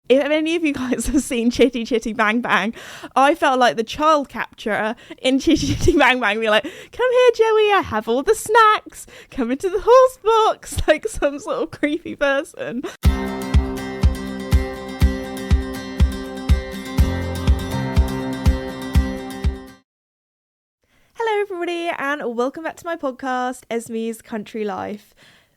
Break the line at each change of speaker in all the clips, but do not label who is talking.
if any of you guys have seen Chitty Chitty Bang Bang, I felt like the child capturer in Chitty Chitty Bang Bang. Be like, come here, Joey, I have all the snacks. Come into the horse box, like some sort of creepy person. Hello, everybody, and welcome back to my podcast, Esme's Country Life.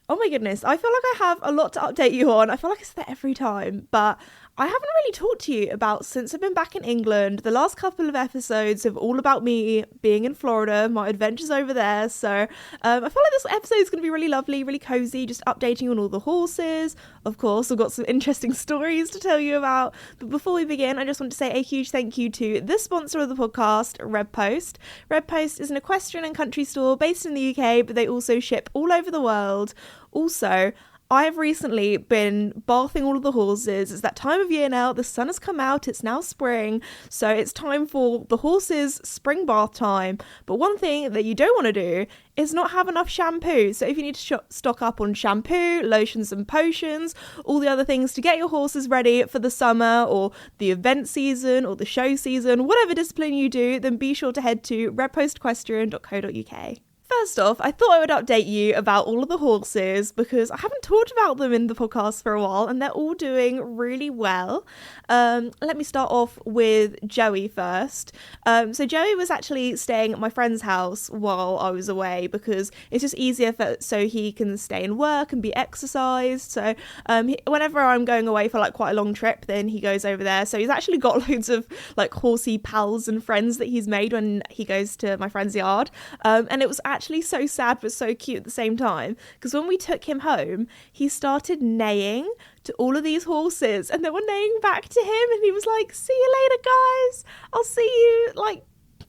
Oh my goodness, I feel like I have a lot to update you on. I feel like I say that every time, but I haven't really talked to you about since I've been back in England. The last couple of episodes are all about me being in Florida, my adventures over there. So I feel like this episode is going to be really lovely, really cozy, just updating you on all the horses. Of course, I've got some interesting stories to tell you about. But before we begin, I just want to say a huge thank you to the sponsor of the podcast, Red Post. Red Post is an equestrian and country store based in the UK, but they also ship all over the world. Also, I've recently been bathing all of the horses. It's that time of year now. The sun has come out. It's now spring. So it's time for the horses' spring bath time. But one thing that you don't want to do is not have enough shampoo. So if you need to stock up on shampoo, lotions and potions, all the other things to get your horses ready for the summer or the event season or the show season, whatever discipline you do, then be sure to head to redpostequestrian.co.uk. First off, I thought I would update you about all of the horses because I haven't talked about them in the podcast for a while and they're all doing really well. Let me start off with Joey first. So Joey was actually staying at my friend's house while I was away because it's just easier so he can stay and work and be exercised. So whenever I'm going away for like quite a long trip, then he goes over there. So he's actually got loads of like horsey pals and friends that he's made when he goes to my friend's yard. And it was actually so sad but so cute at the same time because when we took him home he started neighing to all of these horses and they were neighing back to him and he was like, see you later guys, I'll see you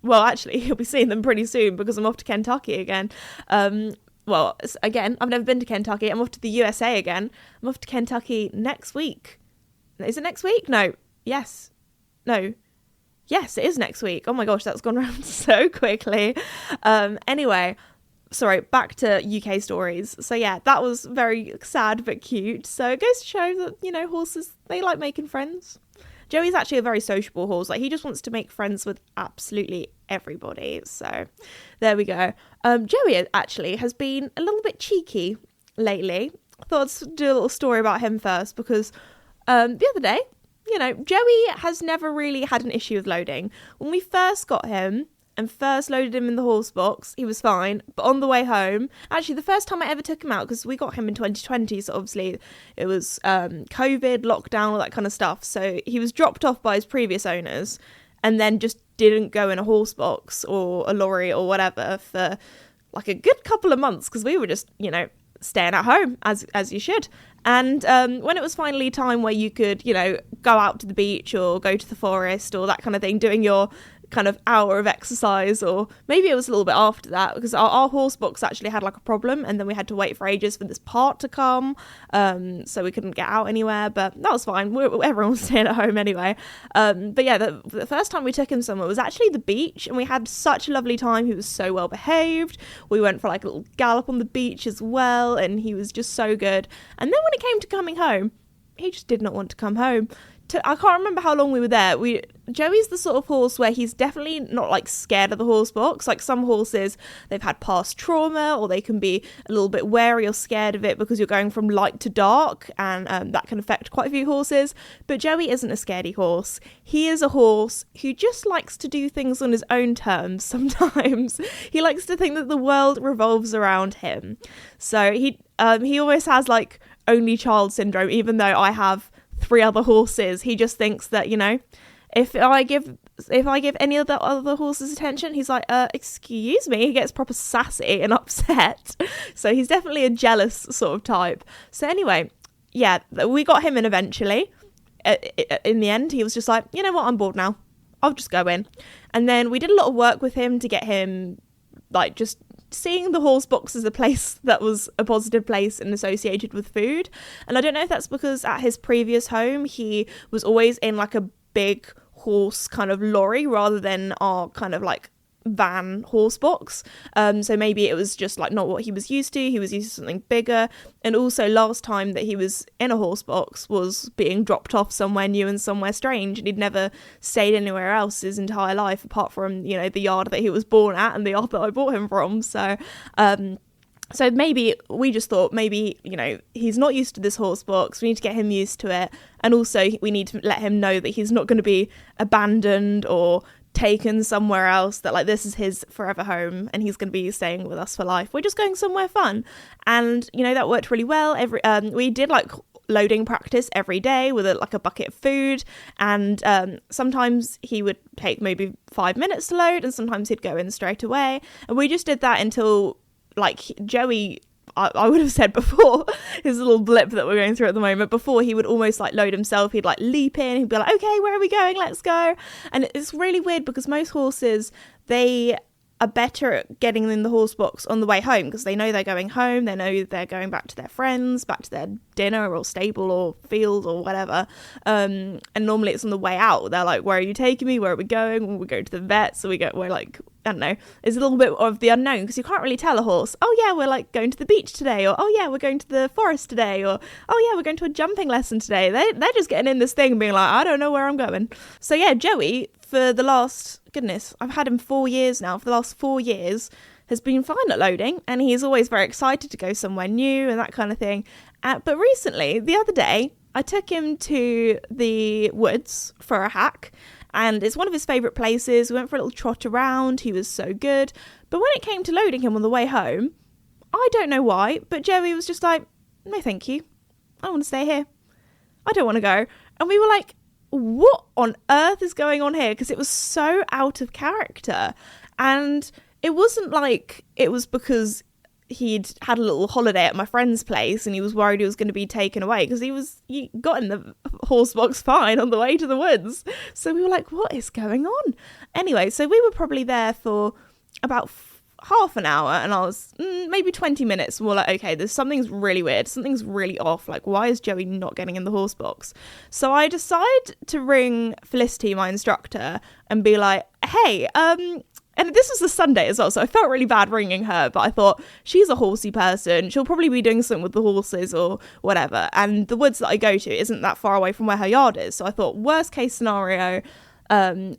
well actually he'll be seeing them pretty soon because I'm off to Kentucky again. Well again, I've never been to Kentucky. I'm off to the USA again. I'm off to Kentucky next week. Is it next week? Yes, it is next week. Oh my gosh, that's gone around so quickly. Anyway, sorry, back to UK stories. So yeah, that was very sad but cute. So it goes to show that, horses, they like making friends. Joey's actually a very sociable horse. Like, he just wants to make friends with absolutely everybody. So there we go. Joey actually has been a little bit cheeky lately. I thought I'd do a little story about him first because the other day, Joey has never really had an issue with loading. When we first got him and first loaded him in the horse box, he was fine. But on the way home, actually the first time I ever took him out, because we got him in 2020, so obviously it was COVID, lockdown, all that kind of stuff. So he was dropped off by his previous owners and then just didn't go in a horse box or a lorry or whatever for like a good couple of months because we were just, staying at home as you should. And when it was finally time where you could, go out to the beach or go to the forest or that kind of thing, doing your kind of hour of exercise, or maybe it was a little bit after that because our horse box actually had like a problem and then we had to wait for ages for this part to come, so we couldn't get out anywhere, but that was fine. Everyone was staying at home anyway. But yeah, the first time we took him somewhere was actually the beach and we had such a lovely time. He was so well behaved. We went for like a little gallop on the beach as well and he was just so good. And then when it came to coming home, he just did not want to come home. I can't remember how long we were there. Joey's the sort of horse where he's definitely not like scared of the horse box. Like some horses, they've had past trauma or they can be a little bit wary or scared of it because you're going from light to dark, and that can affect quite a few horses. But Joey isn't a scaredy horse. He is a horse who just likes to do things on his own terms sometimes. He likes to think that the world revolves around him. So he always has like only child syndrome, even though I have 3 other horses. He just thinks that, if I give any of the other horses attention, he's like, excuse me. He gets proper sassy and upset. So he's definitely a jealous sort of type. So anyway, yeah, we got him in eventually. In the end, he was just like, you know what, I'm bored now. I'll just go in. And then we did a lot of work with him to get him like just seeing the horse box as a place that was a positive place and associated with food. And I don't know if that's because at his previous home he was always in like a big horse kind of lorry rather than our kind of like van horse box. So maybe it was just like not what he was used to. He was used to something bigger. And also last time that he was in a horse box was being dropped off somewhere new and somewhere strange, and he'd never stayed anywhere else his entire life apart from, you know, the yard that he was born at and the yard that I bought him from. So maybe we just thought, maybe, you know, he's not used to this horse box. We need to get him used to it. And also we need to let him know that he's not going to be abandoned or taken somewhere else, that like this is his forever home and he's going to be staying with us for life. We're just going somewhere fun. And, you know, that worked really well. We did like loading practice every day with a bucket of food, and sometimes he would take maybe 5 minutes to load and sometimes he'd go in straight away. And we just did that until like Joey, I would have said before his little blip that we're going through at the moment, before he would almost like load himself, he'd like leap in, he'd be like, okay, where are we going, let's go. And it's really weird because most horses, they are better at getting in the horse box on the way home because they know they're going home, they know they're going back to their friends, back to their dinner or stable or field or whatever, and normally it's on the way out. They're like, where are you taking me, where are we going? Well, we go to the vet, so we're like, I don't know, it's a little bit of the unknown because you can't really tell a horse, oh yeah, we're like going to the beach today, or oh yeah, we're going to the forest today, or oh yeah, we're going to a jumping lesson today. They're just getting in this thing and being like, I don't know where I'm going. So yeah, Joey, for the last, goodness, I've had him 4 years now, for the last 4 years has been fine at loading, and he's always very excited to go somewhere new and that kind of thing. But recently, the other day, I took him to the woods for a hack, and it's one of his favourite places. We went for a little trot around. He was so good. But when it came to loading him on the way home, I don't know why, but Joey was just like, no, thank you. I want to stay here. I don't want to go. And we were like, what on earth is going on here? Because it was so out of character. And it wasn't like it was because he'd had a little holiday at my friend's place and he was worried he was going to be taken away, because he got in the horse box fine on the way to the woods. So we were like, what is going on? Anyway, so we were probably there for about half an hour, and I was maybe 20 minutes, and we're like, okay, something's really weird, something's really off, like why is Joey not getting in the horse box? So I decided to ring Felicity, my instructor, and be like, hey, and this was a Sunday as well, so I felt really bad ringing her, but I thought, she's a horsey person, she'll probably be doing something with the horses or whatever, and the woods that I go to isn't that far away from where her yard is, so I thought, worst case scenario,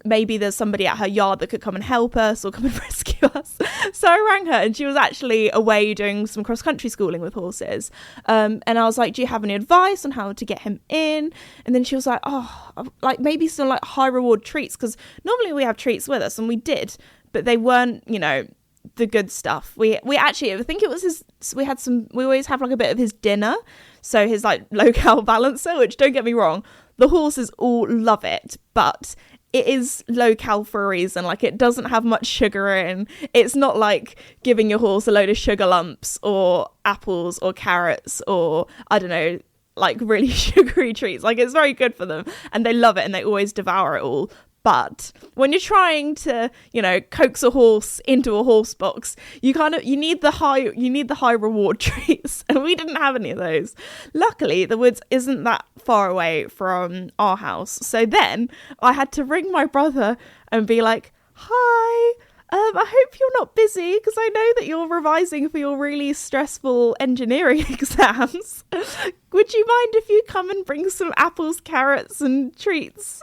maybe there's somebody at her yard that could come and help us or come and rescue us. So I rang her, and she was actually away doing some cross-country schooling with horses, and I was like, do you have any advice on how to get him in? And then she was like, oh, like maybe some like high reward treats, because normally we have treats with us, and we did, but they weren't, you know, the good stuff. We actually, I think it was we always have like a bit of his dinner, so his like low-cal balancer, which, don't get me wrong, the horses all love it, but it is low-cal for a reason. Like, it doesn't have much sugar in. It's not like giving your horse a load of sugar lumps or apples or carrots or, I don't know, like really sugary treats. Like, it's very good for them and they love it and they always devour it all. But when you're trying to, you know, coax a horse into a horse box, you need the high reward treats, and we didn't have any of those. Luckily, the woods isn't that far away from our house, so then I had to ring my brother and be like, hi, I hope you're not busy, because I know that you're revising for your really stressful engineering exams. Would you mind if you come and bring some apples, carrots and treats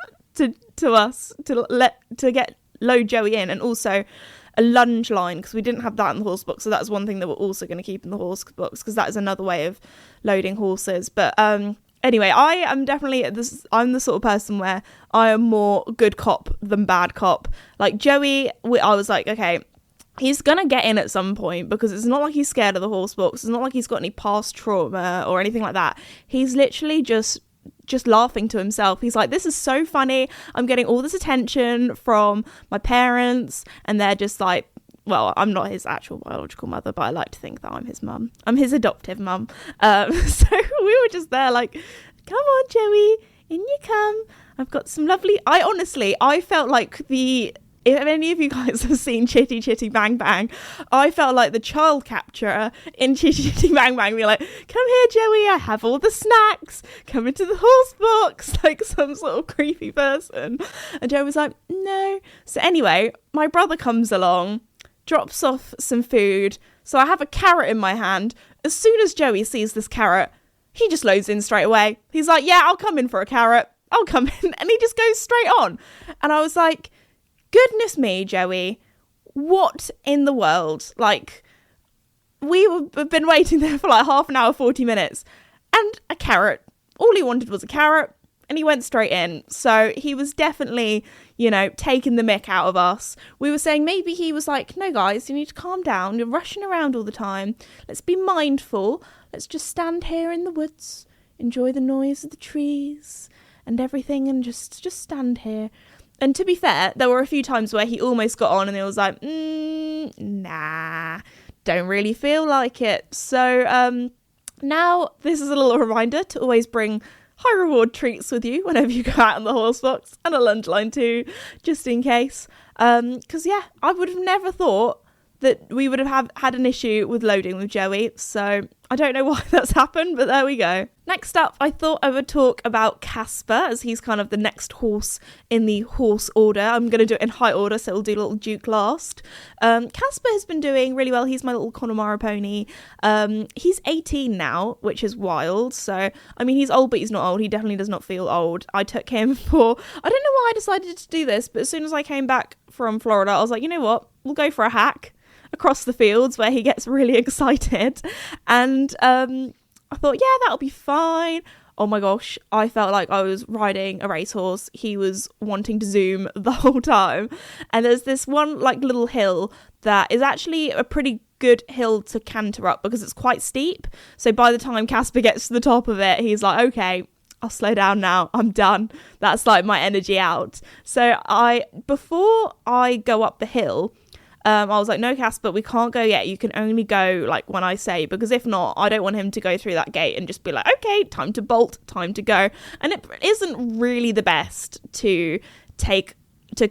to us to load Joey in, and also a lunge line, because we didn't have that in the horse box, so that's one thing that we're also going to keep in the horse box, because that is another way of loading horses. But anyway, I am definitely I'm the sort of person where I am more good cop than bad cop. Like Joey, I was like, okay, he's gonna get in at some point, because it's not like he's scared of the horse box, it's not like he's got any past trauma or anything like that. He's literally just laughing to himself. He's like, this is so funny, I'm getting all this attention from my parents, and they're just like, well, I'm not his actual biological mother, but I like to think that I'm his mum. I'm his adoptive mum. So we were just there like, come on Joey, in you come, I've got some lovely, I felt like the if any of you guys have seen Chitty Chitty Bang Bang, I felt like the child capturer in Chitty Chitty Bang Bang. Be like, come here, Joey, I have all the snacks. Come into the horse box, like some sort of creepy person. And Joey was like, no. So anyway, my brother comes along, drops off some food. So I have a carrot in my hand. As soon as Joey sees this carrot, he just loads in straight away. He's like, yeah, I'll come in for a carrot. I'll come in. And he just goes straight on. And I was like, goodness me, Joey, what in the world? Like, have been waiting there for like half an hour, 40 minutes, and a carrot. All he wanted was a carrot, and he went straight in. So he was definitely, taking the mick out of us. We were saying maybe he was like, no, guys, you need to calm down. You're rushing around all the time. Let's be mindful. Let's just stand here in the woods, enjoy the noise of the trees and everything, and just stand here. And to be fair, there were a few times where he almost got on and he was like, nah, don't really feel like it. So now this is a little reminder to always bring high reward treats with you whenever you go out in the horse box, and a lunge line too, just in case. Because I would have never thought that we would have had an issue with loading with Joey. So I don't know why that's happened, but there we go. Next up, I thought I would talk about Casper, as he's kind of the next horse in the horse order. I'm going to do it in height order, so we'll do little Duke last. Casper has been doing really well. He's my little Connemara pony. He's 18 now, which is wild. So, I mean, he's old, but he's not old. He definitely does not feel old. I took him for... I don't know why I decided to do this, but as soon as I came back from Florida, I was like, you know what? We'll go for a hack across the fields where he gets really excited. And I thought, yeah, that'll be fine. Oh my gosh, I felt like I was riding a racehorse. He was wanting to zoom the whole time. And there's this one like little hill that is actually a pretty good hill to canter up because it's quite steep. So by the time Casper gets to the top of it, he's like, okay, I'll slow down now. I'm done. That's like my energy out. So before I go up the hill, I was like, no, Casper, we can't go yet. You can only go like when I say, because if not, I don't want him to go through that gate and just be like, okay, time to bolt, time to go. And it isn't really the best to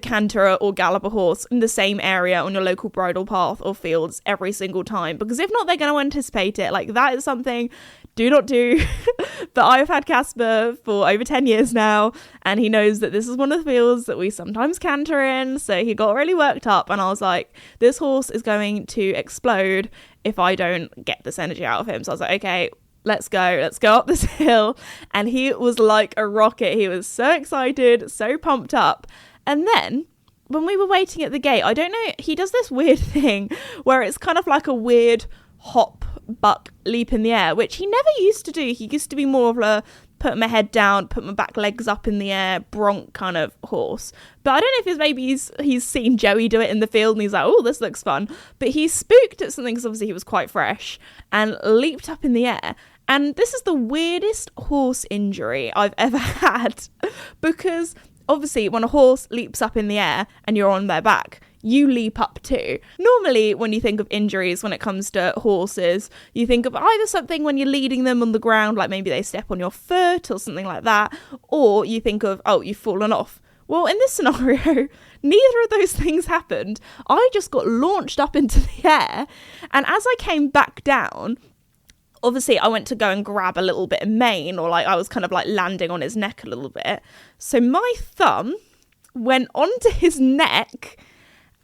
canter or gallop a horse in the same area on your local bridle path or fields every single time, because if not, they're going to anticipate it. Like, that is something do not do. But I've had Casper for over 10 years now, and he knows that this is one of the fields that we sometimes canter in, so he got really worked up, and I was like, this horse is going to explode if I don't get this energy out of him. So I was like, okay, let's go up this hill. And he was like a rocket. He was so excited, so pumped up. And then when we were waiting at the gate, I don't know, he does this weird thing where it's kind of like a weird hop, buck, leap in the air, which he never used to do. He used to be more of a put my head down, put my back legs up in the air, bronc kind of horse. But I don't know if he's seen Joey do it in the field and he's like, oh, this looks fun. But he spooked at something because obviously he was quite fresh and leaped up in the air. And this is the weirdest horse injury I've ever had, because obviously when a horse leaps up in the air and you're on their back, you leap up too. Normally, when you think of injuries when it comes to horses, you think of either something when you're leading them on the ground, like maybe they step on your foot or something like that, or you think of, oh, you've fallen off. Well, in this scenario, neither of those things happened. I just got launched up into the air, and as I came back down, obviously I went to go and grab a little bit of mane, or like I was kind of like landing on his neck a little bit. So my thumb went onto his neck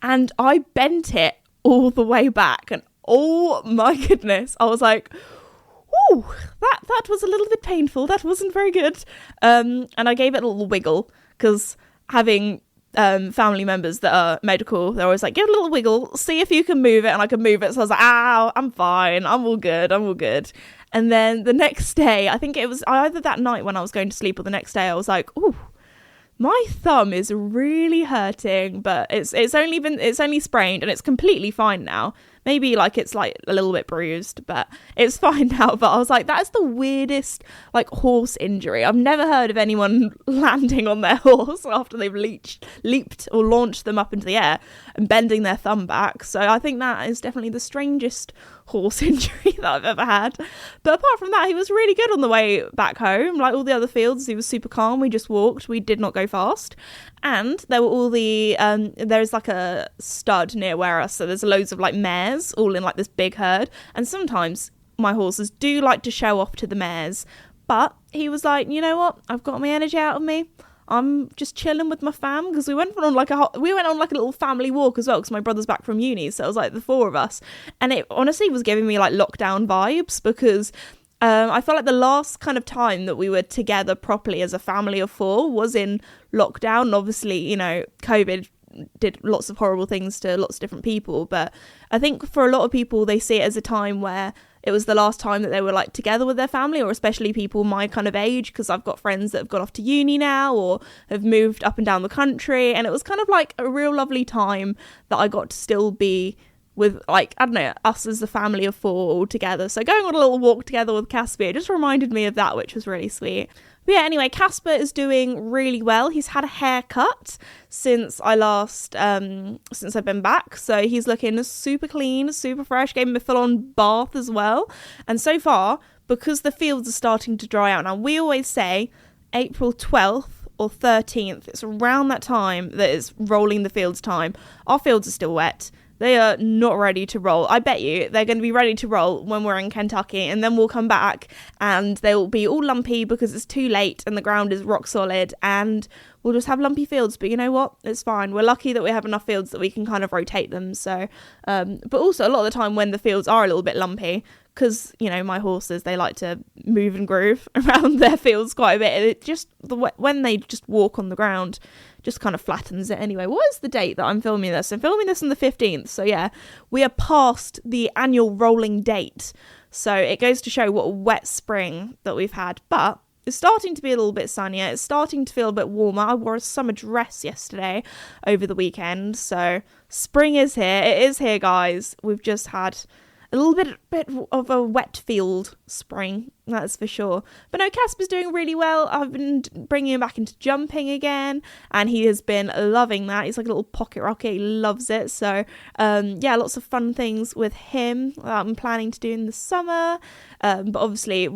and I bent it all the way back. And oh my goodness, I was like, ooh, that was a little bit painful. That wasn't very good. And I gave it a little wiggle, because having family members that are medical, they're always like, give it a little wiggle, see if you can move it. And I could move it. So I was like, ow, I'm fine. I'm all good. And then the next day, I think it was either that night when I was going to sleep or the next day, I was like, ooh, my thumb is really hurting, but it's only sprained and it's completely fine now. Maybe like it's like a little bit bruised, but it's fine now. But I was like, that's the weirdest like horse injury. I've never heard of anyone landing on their horse after they've leaped or launched them up into the air and bending their thumb back. So I think that is definitely the strangest horse injury that I've ever had. But apart from that, he was really good on the way back home. Like all the other fields, he was super calm. We just walked. We did not go fast. And there were all the there's like a stud near where us, so there's loads of like mares all in like this big herd, and sometimes my horses do like to show off to the mares, but he was like, you know what, I've got my energy out of me, I'm just chilling with my fam, because we went on like a little family walk as well, because my brother's back from uni, so it was like the four of us, and it honestly was giving me like lockdown vibes, because I felt like the last kind of time that we were together properly as a family of four was in lockdown. And obviously, you know, COVID did lots of horrible things to lots of different people, but I think for a lot of people they see it as a time where it was the last time that they were like together with their family, or especially people my kind of age, because I've got friends that have gone off to uni now or have moved up and down the country, and it was kind of like a real lovely time that I got to still be with, like, I don't know, us as a family of four all together. So going on a little walk together with Casper just reminded me of that, which was really sweet. But yeah, anyway, Casper is doing really well. He's had a haircut since since I've been back. So he's looking super clean, super fresh, gave him a full-on bath as well. And so far, because the fields are starting to dry out, now we always say April 12th or 13th, it's around that time that is rolling the fields time. Our fields are still wet. They are not ready to roll. I bet you they're going to be ready to roll when we're in Kentucky, and then we'll come back and they'll be all lumpy because it's too late and the ground is rock solid, and we'll just have lumpy fields. But you know what? It's fine. We're lucky that we have enough fields that we can kind of rotate them. So, but also a lot of the time when the fields are a little bit lumpy, because, you know, my horses, they like to move and groove around their fields quite a bit. It just, when they just walk on the ground, just kind of flattens it. Anyway, what is the date that I'm filming this? I'm filming this on the 15th. So yeah, we are past the annual rolling date. So it goes to show what a wet spring that we've had. But it's starting to be a little bit sunnier. It's starting to feel a bit warmer. I wore a summer dress yesterday over the weekend. So spring is here. It is here, guys. We've just had a little bit of a wet field spring, that's for sure. But no, Casper's doing really well. I've been bringing him back into jumping again, and he has been loving that. He's like a little pocket rocket. He loves it. So yeah, lots of fun things with him that I'm planning to do in the summer. But obviously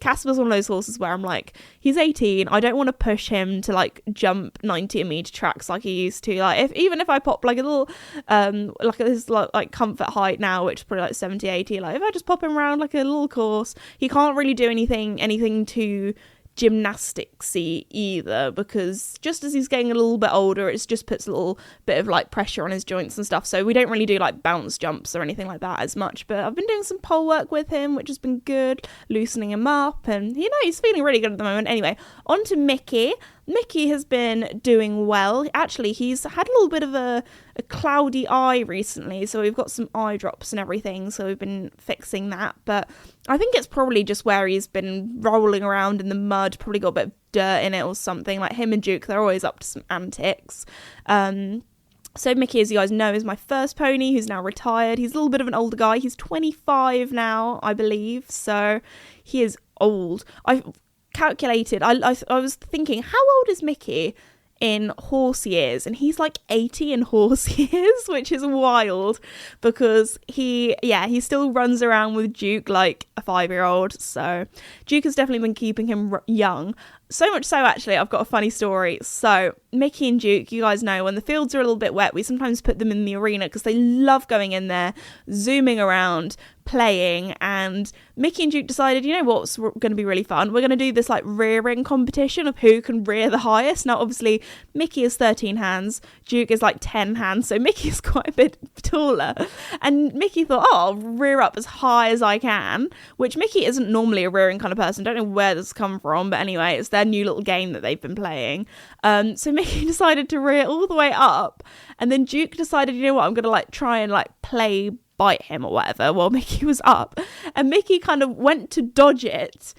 Casper's one of those horses where I'm like, he's 18, I don't want to push him to like jump 90-meter tracks like he used to. Like even if I pop like a little like his like comfort height now, which is probably like 70, 80, like if I just pop him around like a little course, he can't really do anything too gymnasticsy either, because just as he's getting a little bit older, it just puts a little bit of like pressure on his joints and stuff, so we don't really do like bounce jumps or anything like that as much. But I've been doing some pole work with him, which has been good, loosening him up, and you know, he's feeling really good at the moment. Anyway, on to Mickey. Mickey has been doing well. Actually, he's had a little bit of a cloudy eye recently, so we've got some eye drops and everything, so we've been fixing that. But I think it's probably just where he's been rolling around in the mud, probably got a bit of dirt in it or something. Like him and Duke, they're always up to some antics. So Mickey, as you guys know, is my first pony who's now retired. He's a little bit of an older guy. He's 25 now, I believe, so he is old. I've calculated, I was thinking, how old is Mickey in horse years? And he's like 80 in horse years, which is wild, because he still runs around with Duke like a 5-year-old. So Duke has definitely been keeping him young. So much so, actually, I've got a funny story. So Mickey and Duke, you guys know, when the fields are a little bit wet, we sometimes put them in the arena because they love going in there, zooming around, playing. And Mickey and Duke decided, you know what's going to be really fun? We're going to do this like rearing competition of who can rear the highest. Now, obviously, Mickey is 13 hands, Duke is like 10 hands, so Mickey is quite a bit taller. And Mickey thought, oh, I'll rear up as high as I can, which Mickey isn't normally a rearing kind of person. Don't know where this has come from, but anyway, it's their new little game that they've been playing. So Mickey decided to rear all the way up, and then Duke decided, you know what, I'm gonna like try and like play bite him or whatever while Mickey was up, and Mickey kind of went to dodge it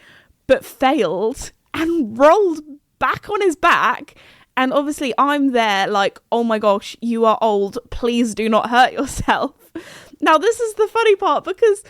but failed and rolled back on his back. And obviously I'm there like, oh my gosh, you are old, please do not hurt yourself. Now this is the funny part, because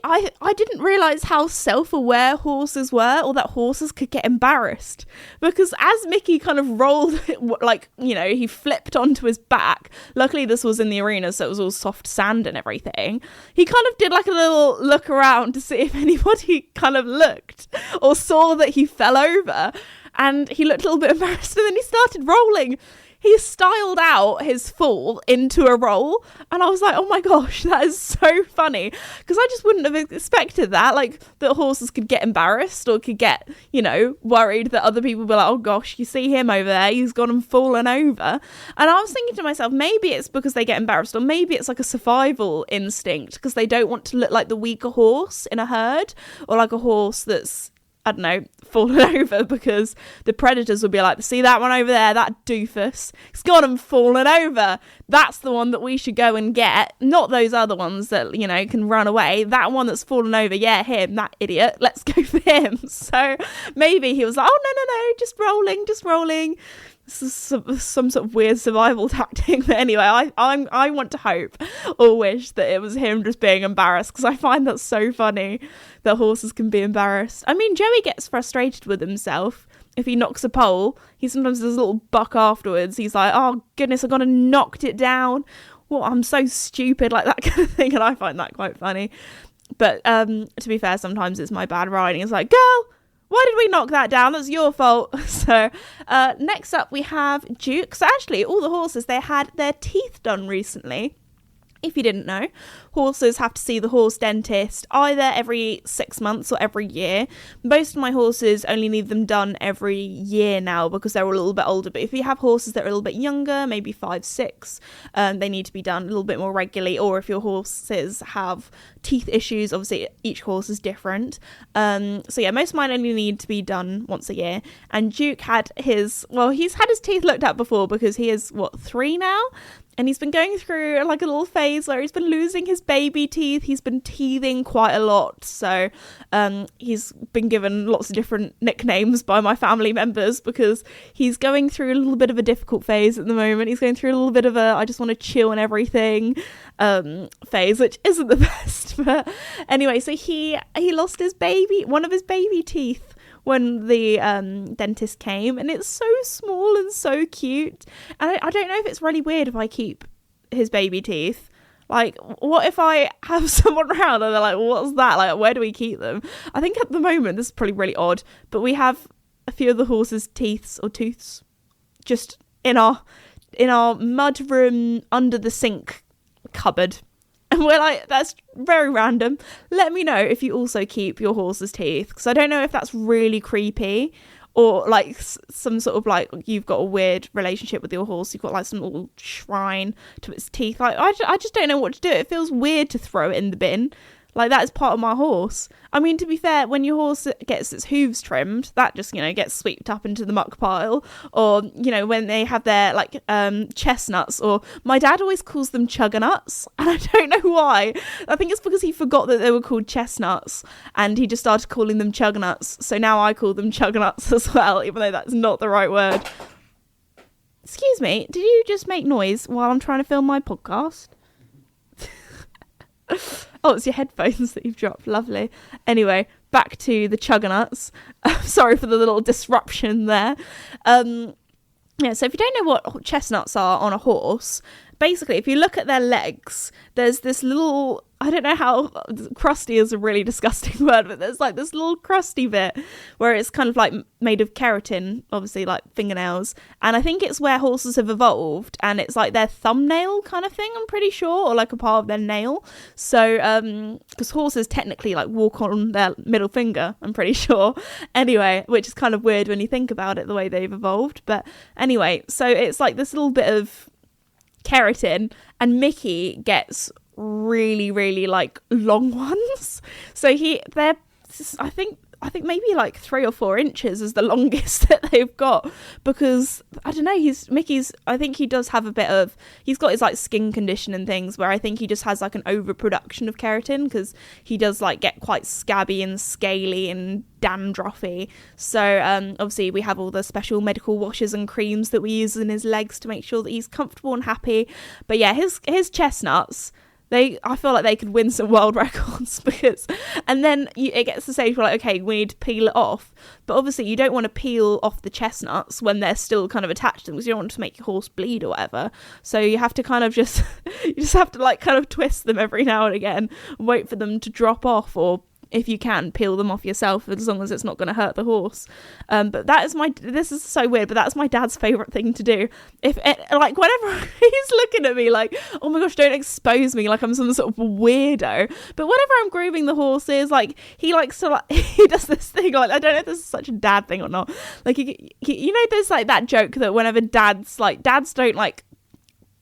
I didn't realise how self-aware horses were, or that horses could get embarrassed, because as Mickey kind of rolled, like, you know, he flipped onto his back, luckily this was in the arena so it was all soft sand and everything, he kind of did like a little look around to see if anybody kind of looked or saw that he fell over, and he looked a little bit embarrassed, and then he started rolling. He styled out his fall into a roll, and I was like, oh my gosh, that is so funny, because I just wouldn't have expected that, like, that horses could get embarrassed or could get, you know, worried that other people would be like, oh gosh, you see him over there, he's gone and fallen over. And I was thinking to myself, maybe it's because they get embarrassed, or maybe it's like a survival instinct, because they don't want to look like the weaker horse in a herd, or like a horse that's, I don't know, fallen over, because the predators would be like, see that one over there, that doofus, he's gone and fallen over, that's the one that we should go and get, not those other ones that, you know, can run away, that one that's fallen over, yeah, him, that idiot, let's go for him. So maybe he was like, oh no, just rolling. This is some sort of weird survival tactic. But anyway, I want to hope or wish that it was him just being embarrassed, because I find that so funny that horses can be embarrassed. I mean, Joey gets frustrated with himself if he knocks a pole. He sometimes does a little buck afterwards. He's like, oh goodness, I got to knocked it down. Well, I'm so stupid, like that kind of thing. And I find that quite funny. But to be fair, sometimes it's my bad riding. It's like, girl, why did we knock that down? That's your fault. So next up we have Duke. So actually all the horses, they had their teeth done recently. If you didn't know, horses have to see the horse dentist either every 6 months or every year. Most of my horses only need them done every year now because they're a little bit older. But if you have horses that are a little bit younger, maybe 5, 6, they need to be done a little bit more regularly. Or if your horses have teeth issues, obviously each horse is different. So yeah, most of mine only need to be done once a year. And Duke had he's had his teeth looked at before because he is, 3 now? And he's been going through like a little phase where he's been losing his baby teeth. He's been teething quite a lot. So he's been given lots of different nicknames by my family members because he's going through a little bit of a difficult phase at the moment. He's going through a little bit of a I just want to chill and everything phase, which isn't the best. But anyway, so he lost one of his baby teeth when the dentist came, and it's so small and so cute, and I don't know if it's really weird if I keep his baby teeth. Like, what if I have someone around and they're like, what's that, like, where do we keep them? I think at the moment this is probably really odd, but we have a few of the horses' teeths just in our mud room under the sink cupboard. And we're like, that's very random. Let me know if you also keep your horse's teeth, because I don't know if that's really creepy or like some sort of like you've got a weird relationship with your horse. You've got like some little shrine to its teeth. Like I just don't know what to do. It feels weird to throw it in the bin. Like, that is part of my horse. I mean, to be fair, when your horse gets its hooves trimmed, that just, gets swept up into the muck pile. Or, when they have their, like, chestnuts. Or my dad always calls them chuggernuts. And I don't know why. I think it's because he forgot that they were called chestnuts. And he just started calling them chuggernuts. So now I call them chuggernuts as well, even though that's not the right word. Excuse me, did you just make noise while I'm trying to film my podcast? Oh, it's your headphones that you've dropped. Lovely. Anyway, back to the chuggernuts. Sorry for the little disruption there. Yeah, so if you don't know what chestnuts are on a horse, basically, if you look at their legs, there's this little, I don't know how, crusty is a really disgusting word, but there's like this little crusty bit where it's kind of like made of keratin, obviously like fingernails. And I think it's where horses have evolved, and it's like their thumbnail kind of thing, I'm pretty sure, or like a part of their nail. So, because horses technically like walk on their middle finger, I'm pretty sure. Anyway, which is kind of weird when you think about it, the way they've evolved. But anyway, so it's like this little bit of keratin, and Mickey gets really, really like long ones. So they're I think maybe like 3 or 4 inches is the longest that they've got, because I don't know, I think he does have he's got his like skin condition and things where I think he just has like an overproduction of keratin, because he does like get quite scabby and scaly and dandruffy. So obviously we have all the special medical washes and creams that we use in his legs to make sure that he's comfortable and happy. But yeah, his chestnuts, I feel like they could win some world records because, and then it gets to the stage where like, okay, we need to peel it off. But obviously you don't want to peel off the chestnuts when they're still kind of attached to them because you don't want to make your horse bleed or whatever. So you have to kind of just, you just have to like kind of twist them every now and again and wait for them to drop off, or if you can, peel them off yourself as long as it's not going to hurt the horse. But this is so weird, but that's my dad's favourite thing to do. Like, whenever he's looking at me like, oh my gosh, don't expose me like I'm some sort of weirdo. But whenever I'm grooming the horses, like, he likes to, like, he does this thing, like, I don't know if this is such a dad thing or not. Like, you know, there's like that joke that whenever dads don't like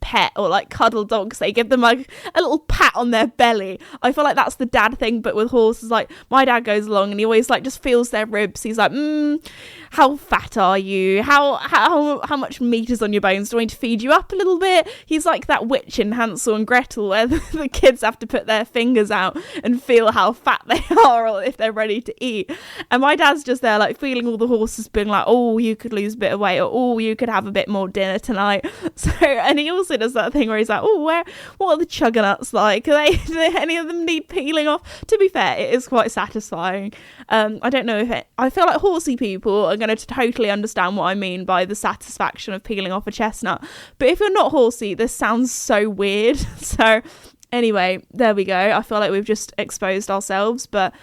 pet or like cuddle dogs, they give them like a little pat on their belly. I feel like that's the dad thing, but with horses. Like, my dad goes along and he always like just feels their ribs. He's like, how fat are you? How much meat is on your bones? Do I need to feed you up a little bit? He's like that witch in Hansel and Gretel where the kids have to put their fingers out and feel how fat they are or if they're ready to eat. And my dad's just there like feeling all the horses, being like, oh, you could lose a bit of weight, or oh, you could have a bit more dinner tonight. So, and he also does that thing where he's like, oh, what are the chuggernuts like? Do any of them need peeling off? To be fair, it is quite satisfying. I don't know I feel like horsey people are going to totally understand what I mean by the satisfaction of peeling off a chestnut. But if you're not horsey, this sounds so weird. So anyway, there we go. I feel like we've just exposed ourselves, but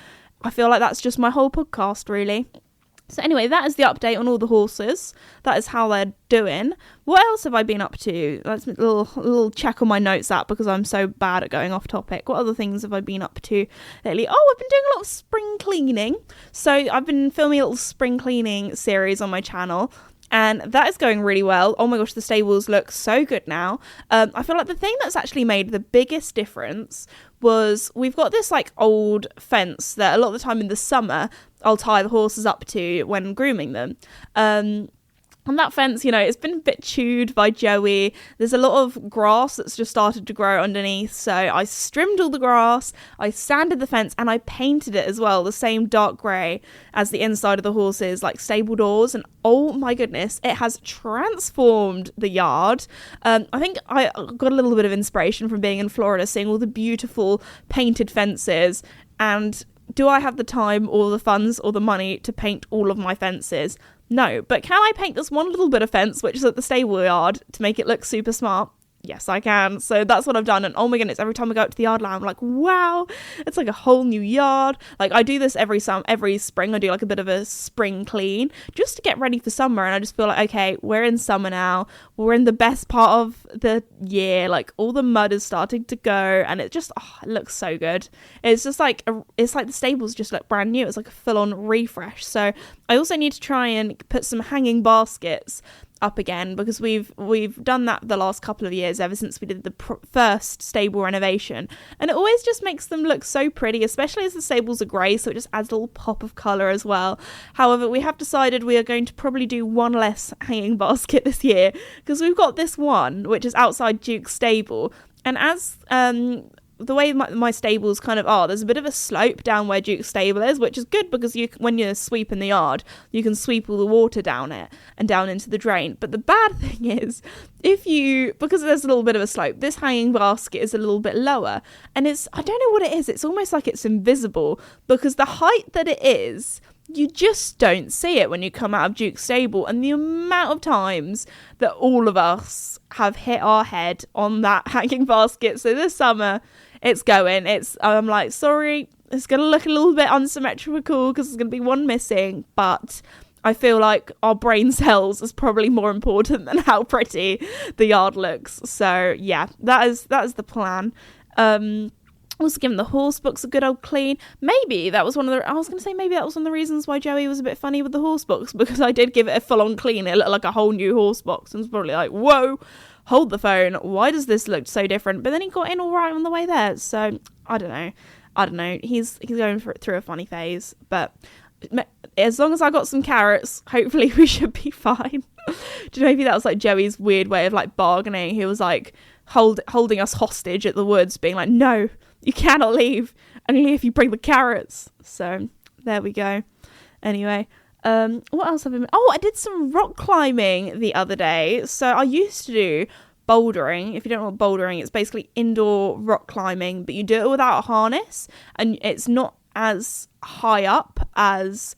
I feel like that's just my whole podcast, really. So anyway, that is the update on all the horses. That is how they're doing. What else have I been up to? Let's make a little check on my notes app because I'm so bad at going off topic. What other things have I been up to lately? Oh, I've been doing a lot of spring cleaning. So I've been filming a little spring cleaning series on my channel, and that is going really well. Oh my gosh, the stables look so good now. I feel like the thing that's actually made the biggest difference was we've got this like old fence that a lot of the time in the summer I'll tie the horses up to when grooming them. And that fence, you know, it's been a bit chewed by Joey. There's a lot of grass that's just started to grow underneath. So I trimmed all the grass, I sanded the fence, and I painted it as well, the same dark grey as the inside of the horses, like stable doors. And oh my goodness, it has transformed the yard. I think I got a little bit of inspiration from being in Florida, seeing all the beautiful painted fences. And do I have the time or the funds or the money to paint all of my fences? No, but can I paint this one little bit of fence, which is at the stable yard, to make it look super smart? Yes, I can. So that's what I've done. And oh my goodness, every time I go up to the yard now, I'm like, wow, it's like a whole new yard. Like, I do this every spring. I do like a bit of a spring clean just to get ready for summer. And I just feel like, okay, we're in summer now. We're in the best part of the year. Like, all the mud is starting to go, and it just, it looks so good. It's just like, it's like the stables just look brand new. It's like a full-on refresh. So I also need to try and put some hanging baskets up again, because we've done that the last couple of years ever since we did the first stable renovation, and it always just makes them look so pretty, especially as the stables are grey, so it just adds a little pop of colour as well. However, we have decided we are going to probably do one less hanging basket this year, because we've got this one which is outside Duke's stable, and as the way my stables kind of are, there's a bit of a slope down where Duke's stable is, which is good because when you're sweeping the yard, you can sweep all the water down it and down into the drain. But the bad thing is, because there's a little bit of a slope, this hanging basket is a little bit lower, and I don't know what it is, it's almost like it's invisible, because the height that it is, you just don't see it when you come out of Duke's stable. And the amount of times that all of us have hit our head on that hanging basket. So this summer, I'm like, sorry, it's going to look a little bit unsymmetrical because there's going to be one missing, but I feel like our brain cells is probably more important than how pretty the yard looks. So yeah, that is the plan. Also giving the horse books a good old clean. Maybe that was one of the reasons why Joey was a bit funny with the horse books, because I did give it a full-on clean. It looked like a whole new horse box, and was probably like, whoa, hold the phone, why does this look so different? But then he got in all right on the way there, so I don't know. He's going through a funny phase, but as long as I got some carrots, hopefully we should be fine. Do you know, maybe that was like Joey's weird way of like bargaining. He was like holding us hostage at the woods, being like, no, you cannot leave only if you bring the carrots. So there we go. Anyway, what else have I been? Oh, I did some rock climbing the other day. So I used to do bouldering. If you don't know what bouldering, it's basically indoor rock climbing, but you do it without a harness, and it's not as high up as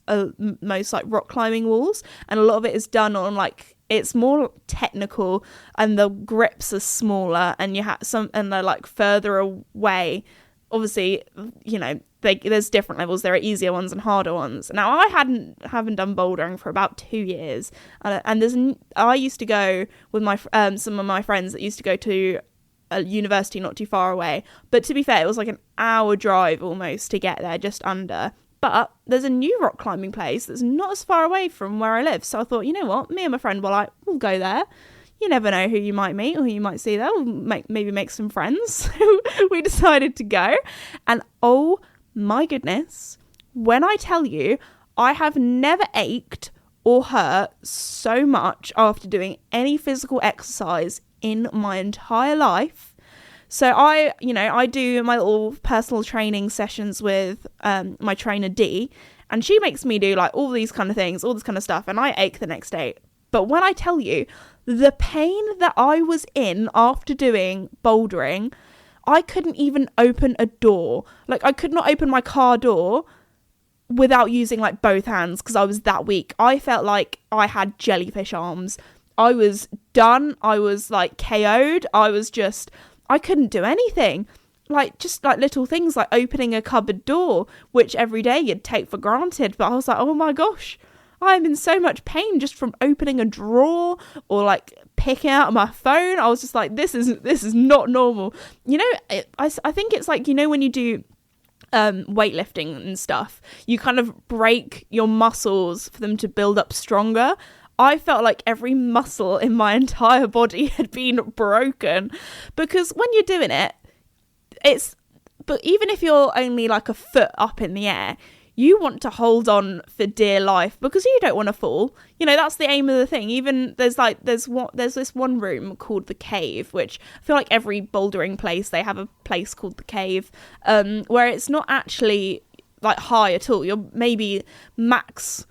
most like rock climbing walls, and a lot of it is done on like, it's more technical, and the grips are smaller, and you have some, and they're like further away. Obviously, you know, there's different levels. There are easier ones and harder ones. Now, I haven't done bouldering for about 2 years, and I used to go with my some of my friends that used to go to a university not too far away. But to be fair, it was like an hour drive almost to get there, just under. But there's a new rock climbing place that's not as far away from where I live. So I thought, you know what, me and my friend were like, we'll go there. You never know who you might meet or who you might see there. We'll maybe make some friends. We decided to go. And oh my goodness, when I tell you, I have never ached or hurt so much after doing any physical exercise in my entire life. So I do my little personal training sessions with my trainer D, and she makes me do like all these kind of things, all this kind of stuff, and I ache the next day. But when I tell you, the pain that I was in after doing bouldering, I couldn't even open a door. Like, I could not open my car door without using like both hands because I was that weak. I felt like I had jellyfish arms. I was done. I was like KO'd. I couldn't do anything. Like, just like little things like opening a cupboard door, which every day you'd take for granted. But I was like, oh my gosh, I'm in so much pain just from opening a drawer or like picking out my phone. I was just like, this is not normal. You know, I think it's like, you know, when you do weightlifting and stuff, you kind of break your muscles for them to build up stronger. I felt like every muscle in my entire body had been broken, because when you're doing it, but even if you're only like a foot up in the air, you want to hold on for dear life because you don't want to fall. You know, that's the aim of the thing. Even there's this one room called the Cave, which I feel like every bouldering place, they have a place called the Cave, where it's not actually like high at all. You're maybe max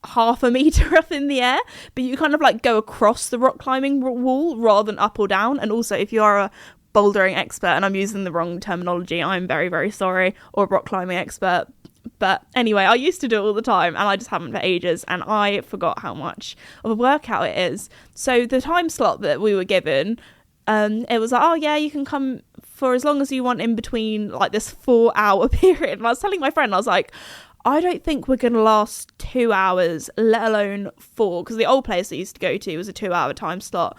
half a meter up in the air, but you kind of like go across the rock climbing wall rather than up or down. And also, if you are a bouldering expert, and I'm using the wrong terminology, I'm very, very sorry, or a rock climbing expert. But anyway, I used to do it all the time, and I just haven't for ages, and I forgot how much of a workout it is. So the time slot that we were given, it was like, oh yeah, you can come for as long as you want in between like this 4-hour period. And I was telling my friend, I was like, I don't think we're going to last 2 hours, let alone 4, because the old place I used to go to was a 2-hour time slot.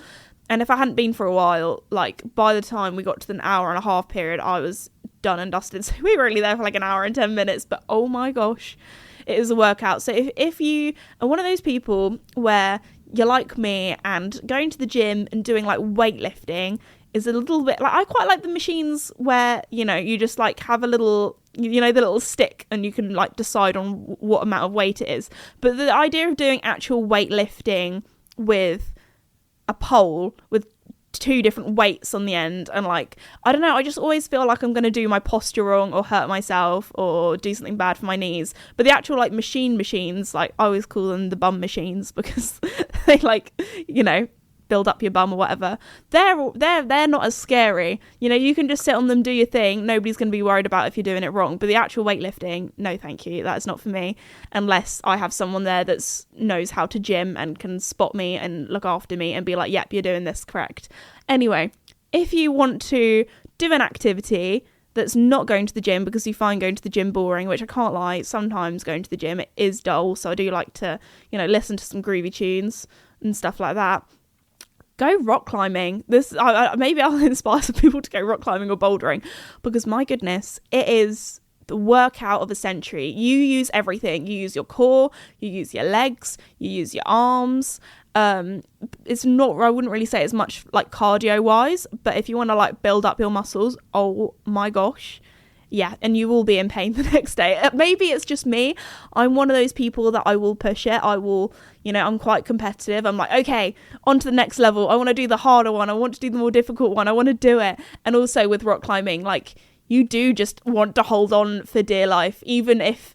And if I hadn't been for a while, like by the time we got to the hour and a half period, I was done and dusted. So we were only there for like an hour and 10 minutes, but oh my gosh, it is a workout. So if you are one of those people where you're like me and going to the gym and doing like weightlifting is a little bit like, I quite like the machines where, you know, you just like have a little, you know, the little stick and you can like decide on what amount of weight it is. But the idea of doing actual weightlifting with a pole with 2 different weights on the end, and like, I don't know, I just always feel like I'm going to do my posture wrong or hurt myself or do something bad for my knees. But the actual like machines, like I always call them the bum machines because they like, you know, build up your bum or whatever, they're not as scary. You know, you can just sit on them, do your thing, nobody's going to be worried about if you're doing it wrong. But the actual weightlifting, no thank you, that's not for me, unless I have someone there that knows how to gym and can spot me and look after me and be like, yep, you're doing this correct. Anyway, if you want to do an activity that's not going to the gym because you find going to the gym boring, which I can't lie, sometimes going to the gym it is dull, so I do like to, you know, listen to some groovy tunes and stuff like that, go rock climbing. Maybe I'll inspire some people to go rock climbing or bouldering, because my goodness, it is the workout of a century. You use everything. You use your core, you use your legs, you use your arms. It's not, I wouldn't really say it's much like cardio wise, but if you want to like build up your muscles, oh my gosh, yeah, and you will be in pain the next day. Maybe it's just me. I'm one of those people that I will push it. I will, you know, I'm quite competitive. I'm like, okay, on to the next level. I want to do the harder one. I want to do the more difficult one. I want to do it. And also with rock climbing, like, you do just want to hold on for dear life. Even if,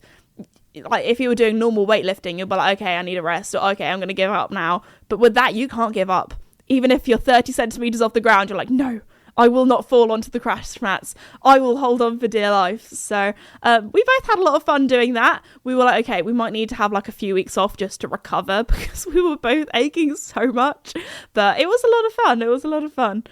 like, if you were doing normal weightlifting, you'll be like, okay, I need a rest. Or, okay, I'm going to give up now. But with that, you can't give up. Even if you're 30 centimeters off the ground, you're like, no, I will not fall onto the crash mats. I will hold on for dear life. So we both had a lot of fun doing that. We were like, okay, we might need to have like a few weeks off just to recover because we were both aching so much. But it was a lot of fun. It was a lot of fun.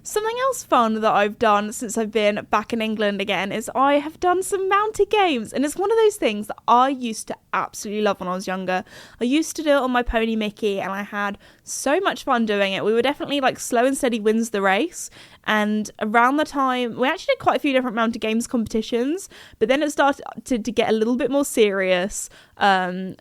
Something else fun that I've done since I've been back in England again is I have done some mounted games, and it's one of those things that I used to absolutely love when I was younger. I used to do it on my pony Mickey, and I had so much fun doing it. We were definitely like slow and steady wins the race, and around the time we actually did quite a few different mounted games competitions, but then it started to get a little bit more serious, and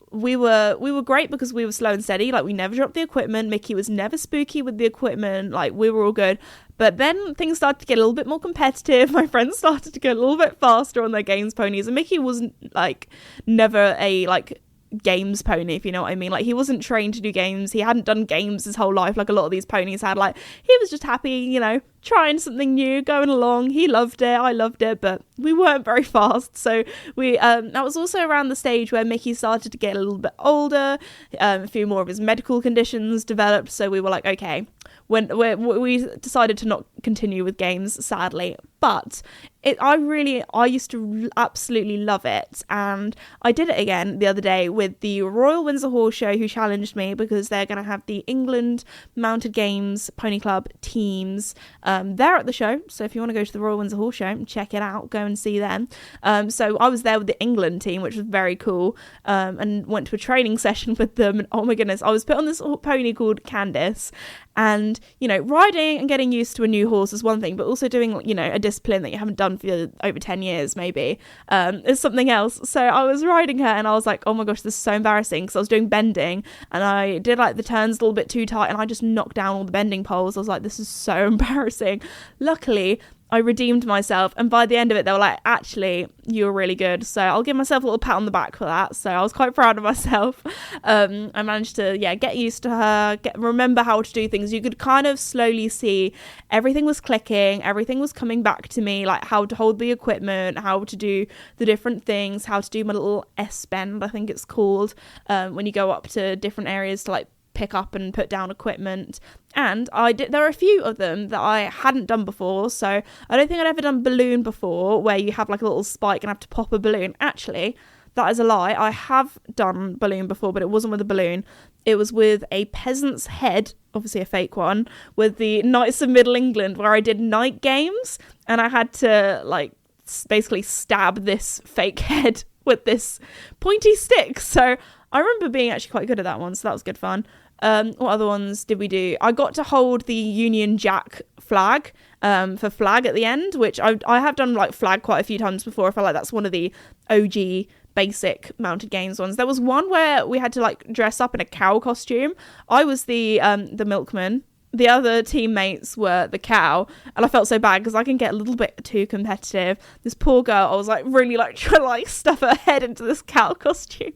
we were great because we were slow and steady. Like, we never dropped the equipment. Mickey was never spooky with the equipment. Like, we were all good. But then things started to get a little bit more competitive. My friends started to get a little bit faster on their games ponies, and Mickey wasn't like never a like games pony, if you know what I mean. Like, he wasn't trained to do games. He hadn't done games his whole life like a lot of these ponies had. Like, he was just happy, you know, trying something new, going along. He loved it, I loved it, but we weren't very fast. So we that was also around the stage where Mickey started to get a little bit older. A few more of his medical conditions developed, so we were like, okay, we decided to not continue with games, sadly. But I used to absolutely love it, and I did it again the other day with the Royal Windsor Horse Show, who challenged me because they're going to have the England Mounted Games Pony Club teams there at the show. So if you want to go to the Royal Windsor Horse Show and check it out, go and see them. So I was there with the England team, which was very cool, and went to a training session with them, and oh my goodness, I was put on this pony called Candice. And, you know, riding and getting used to a new horse is one thing, but also doing, you know, a discipline that you haven't done for over 10 years maybe is something else. So I was riding her and I was like, oh my gosh, this is so embarrassing, because I was doing bending and I did like the turns a little bit too tight and I just knocked down all the bending poles. I was like, this is so embarrassing. Luckily, I redeemed myself, and by the end of it they were like, actually, you were really good. So I'll give myself a little pat on the back for that. So I was quite proud of myself. I managed to get used to her, remember how to do things. You could kind of slowly see everything was clicking, everything was coming back to me, like how to hold the equipment, how to do the different things, how to do my little S-bend, I think it's called, when you go up to different areas to like pick up and put down equipment. And there are a few of them that I hadn't done before. So I don't think I'd ever done balloon before, where you have like a little spike and have to pop a balloon. Actually, that is a lie. I have done balloon before, but it wasn't with a balloon. It was with a peasant's head, obviously a fake one, with the Knights of Middle England, where I did night games and I had to like basically stab this fake head with this pointy stick. So I remember being actually quite good at that one, so that was good fun. What other ones did we do? I got to hold the Union Jack flag for flag at the end, which I have done like flag quite a few times before. I feel like that's one of the OG basic mounted games ones. There was one where we had to like dress up in a cow costume. I was the milkman. The other teammates were the cow, and I felt so bad because I can get a little bit too competitive. This poor girl, I was like really like trying to like stuff her head into this cow costume,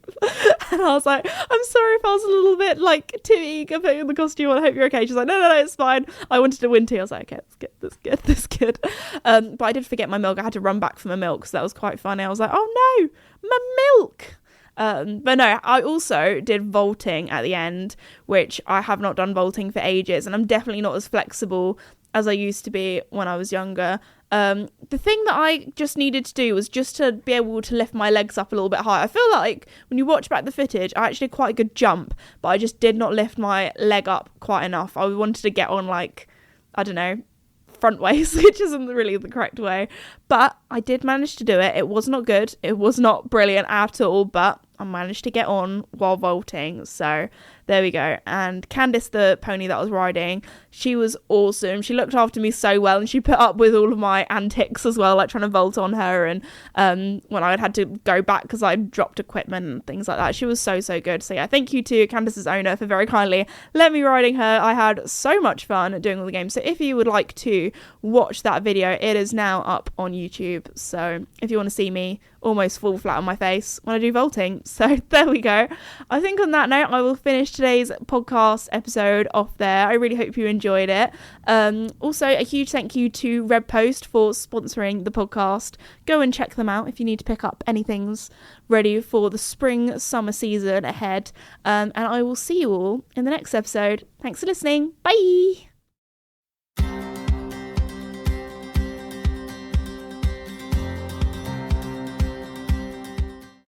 and I was like, I'm sorry if I was a little bit like too eager putting the costume on. I hope you're okay. She's like, no, it's fine. I wanted to win too. I was like, okay, that's good. But I did forget my milk. I had to run back for my milk, so that was quite funny. I was like, oh no, my milk. But no, I also did vaulting at the end, which I have not done vaulting for ages, and I'm definitely not as flexible as I used to be when I was younger. The thing that I just needed to do was just to be able to lift my legs up a little bit higher. I feel like when you watch back the footage, I actually did quite a good jump, but I just did not lift my leg up quite enough. I wanted to get on like, I don't know, front ways, which isn't really the correct way, but I did manage to do it. It was not good, it was not brilliant at all, but I managed to get on while vaulting, so there we go. And Candice, the pony that I was riding, she was awesome. She looked after me so well, and she put up with all of my antics as well, like trying to vault on her, and when I had to go back because I dropped equipment and things like that. She was so good. So yeah, thank you to Candice's owner for very kindly letting me riding her. I had so much fun doing all the games. So if you would like to watch that video, it is now up on YouTube. So if you want to see me almost fall flat on my face when I do vaulting. So there we go. I think on that note, I will finish today's podcast episode off there. I really hope you enjoyed it. Also, a huge thank you to Red Post for sponsoring the podcast. Go and check them out if you need to pick up anything's ready for the spring summer season ahead. And I will see you all in the next episode. Thanks for listening. Bye.